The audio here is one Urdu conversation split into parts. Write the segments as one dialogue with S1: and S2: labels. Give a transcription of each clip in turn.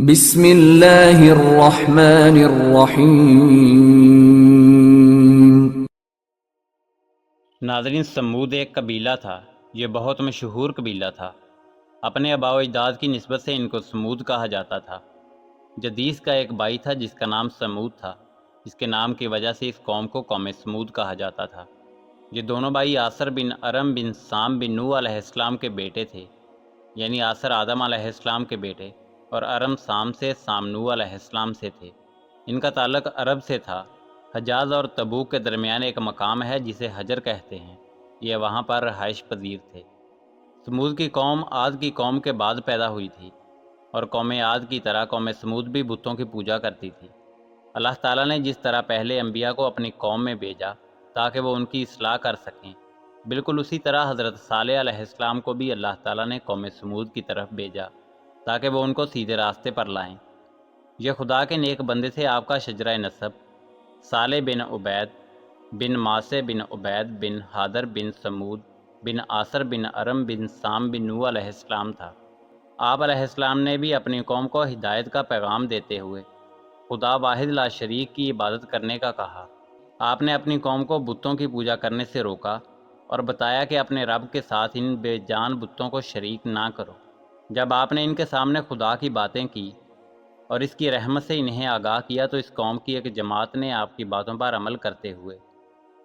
S1: بسم اللہ الرحمن الرحیم۔
S2: ناظرین، سمود ایک قبیلہ تھا۔ یہ بہت مشہور قبیلہ تھا۔ اپنے آباء و اجداد کی نسبت سے ان کو سمود کہا جاتا تھا۔ جدیس کا ایک بھائی تھا جس کا نام سمود تھا، جس کے نام کی وجہ سے اس قوم کو قوم سمود کہا جاتا تھا۔ یہ دونوں بھائی آصر بن ارم بن سام بن نوح علیہ السلام کے بیٹے تھے، یعنی آصر آدم علیہ السلام کے بیٹے اور ارم سام سے، سام نوح علیہ السلام سے تھے۔ ان کا تعلق عرب سے تھا۔ حجاز اور تبوک کے درمیان ایک مقام ہے جسے حجر کہتے ہیں، یہ وہاں پر رہائش پذیر تھے۔ سمود کی قوم عاد کی قوم کے بعد پیدا ہوئی تھی، اور قوم عاد کی طرح قوم سمود بھی بتوں کی پوجا کرتی تھی۔ اللہ تعالیٰ نے جس طرح پہلے انبیاء کو اپنی قوم میں بھیجا تاکہ وہ ان کی اصلاح کر سکیں، بالکل اسی طرح حضرت صالح علیہ السلام کو بھی اللہ تعالیٰ نے قوم سمود کی طرف بھیجا تاکہ وہ ان کو سیدھے راستے پر لائیں۔ یہ خدا کے نیک بندے تھے۔ آپ کا شجرہ نسب صالح بن عبید بن ماسے بن عبید بن حادر بن سمود بن آصر بن ارم بن سام بن نوح علیہ السلام تھا۔ آپ علیہ السلام نے بھی اپنی قوم کو ہدایت کا پیغام دیتے ہوئے خدا واحد لا شریک کی عبادت کرنے کا کہا۔ آپ نے اپنی قوم کو بتوں کی پوجا کرنے سے روکا اور بتایا کہ اپنے رب کے ساتھ ان بے جان بتوں کو شریک نہ کرو۔ جب آپ نے ان کے سامنے خدا کی باتیں کی اور اس کی رحمت سے انہیں آگاہ کیا تو اس قوم کی ایک جماعت نے آپ کی باتوں پر عمل کرتے ہوئے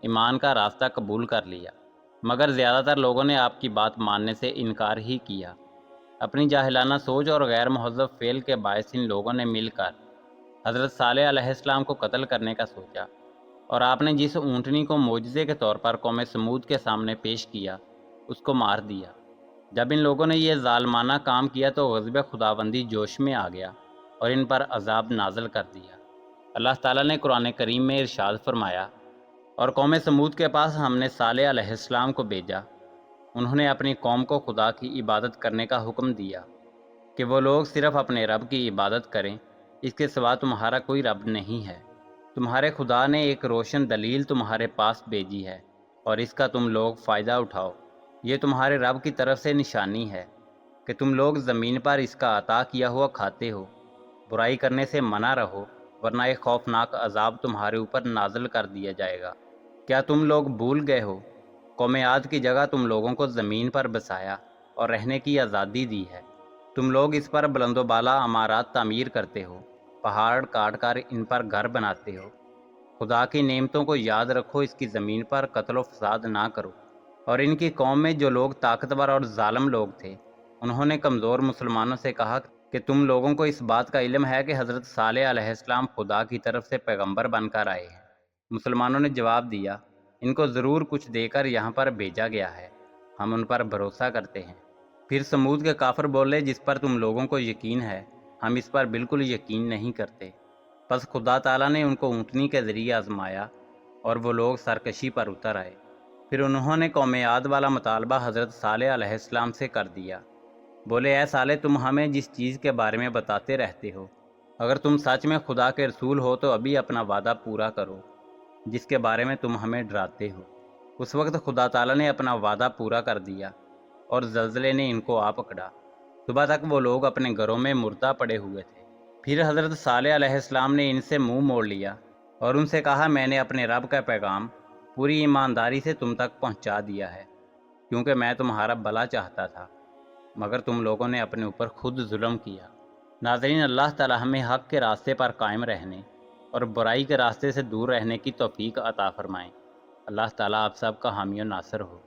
S2: ایمان کا راستہ قبول کر لیا، مگر زیادہ تر لوگوں نے آپ کی بات ماننے سے انکار ہی کیا۔ اپنی جاہلانہ سوچ اور غیر مہذب فعل کے باعث ان لوگوں نے مل کر حضرت صالح علیہ السلام کو قتل کرنے کا سوچا، اور آپ نے جس اونٹنی کو معجزے کے طور پر قوم سمود کے سامنے پیش کیا اس کو مار دیا۔ جب ان لوگوں نے یہ ظالمانہ کام کیا تو غضب خداوندی جوش میں آ گیا اور ان پر عذاب نازل کر دیا۔ اللہ تعالیٰ نے قرآن کریم میں ارشاد فرمایا، اور قوم سمود کے پاس ہم نے صالح علیہ السلام کو بھیجا۔ انہوں نے اپنی قوم کو خدا کی عبادت کرنے کا حکم دیا کہ وہ لوگ صرف اپنے رب کی عبادت کریں، اس کے سوا تمہارا کوئی رب نہیں ہے۔ تمہارے خدا نے ایک روشن دلیل تمہارے پاس بھیجی ہے اور اس کا تم لوگ فائدہ اٹھاؤ۔ یہ تمہارے رب کی طرف سے نشانی ہے کہ تم لوگ زمین پر اس کا عطا کیا ہوا کھاتے ہو۔ برائی کرنے سے منع رہو، ورنہ ایک خوفناک عذاب تمہارے اوپر نازل کر دیا جائے گا۔ کیا تم لوگ بھول گئے ہو؟ قوم عاد کی جگہ تم لوگوں کو زمین پر بسایا اور رہنے کی آزادی دی ہے۔ تم لوگ اس پر بلند و بالا عمارات تعمیر کرتے ہو، پہاڑ کاٹ کر ان پر گھر بناتے ہو۔ خدا کی نعمتوں کو یاد رکھو، اس کی زمین پر قتل و فساد نہ کرو۔ اور ان کی قوم میں جو لوگ طاقتور اور ظالم لوگ تھے، انہوں نے کمزور مسلمانوں سے کہا کہ تم لوگوں کو اس بات کا علم ہے کہ حضرت صالح علیہ السلام خدا کی طرف سے پیغمبر بن کر آئے ہیں؟ مسلمانوں نے جواب دیا، ان کو ضرور کچھ دے کر یہاں پر بھیجا گیا ہے، ہم ان پر بھروسہ کرتے ہیں۔ پھر سمود کے کافر بولے، جس پر تم لوگوں کو یقین ہے ہم اس پر بالکل یقین نہیں کرتے۔ پس خدا تعالیٰ نے ان کو اونٹنی کے ذریعے آزمایا اور وہ لوگ سرکشی پر اتر آئے۔ پھر انہوں نے قوم عاد والا مطالبہ حضرت صالح علیہ السلام سے کر دیا۔ بولے، اے صالح، تم ہمیں جس چیز کے بارے میں بتاتے رہتے ہو، اگر تم سچ میں خدا کے رسول ہو تو ابھی اپنا وعدہ پورا کرو جس کے بارے میں تم ہمیں ڈراتے ہو۔ اس وقت خدا تعالیٰ نے اپنا وعدہ پورا کر دیا اور زلزلے نے ان کو آ پکڑا۔ صبح تک وہ لوگ اپنے گھروں میں مردہ پڑے ہوئے تھے۔ پھر حضرت صالح علیہ السلام نے ان سے منہ موڑ لیا اور ان سے کہا، میں نے اپنے رب کا پیغام پوری ایمانداری سے تم تک پہنچا دیا ہے، کیونکہ میں تمہارا بھلا چاہتا تھا، مگر تم لوگوں نے اپنے اوپر خود ظلم کیا۔ ناظرین، اللہ تعالی ہمیں حق کے راستے پر قائم رہنے اور برائی کے راستے سے دور رہنے کی توفیق عطا فرمائیں۔ اللہ تعالیٰ آپ سب کا حامی و ناصر ہو۔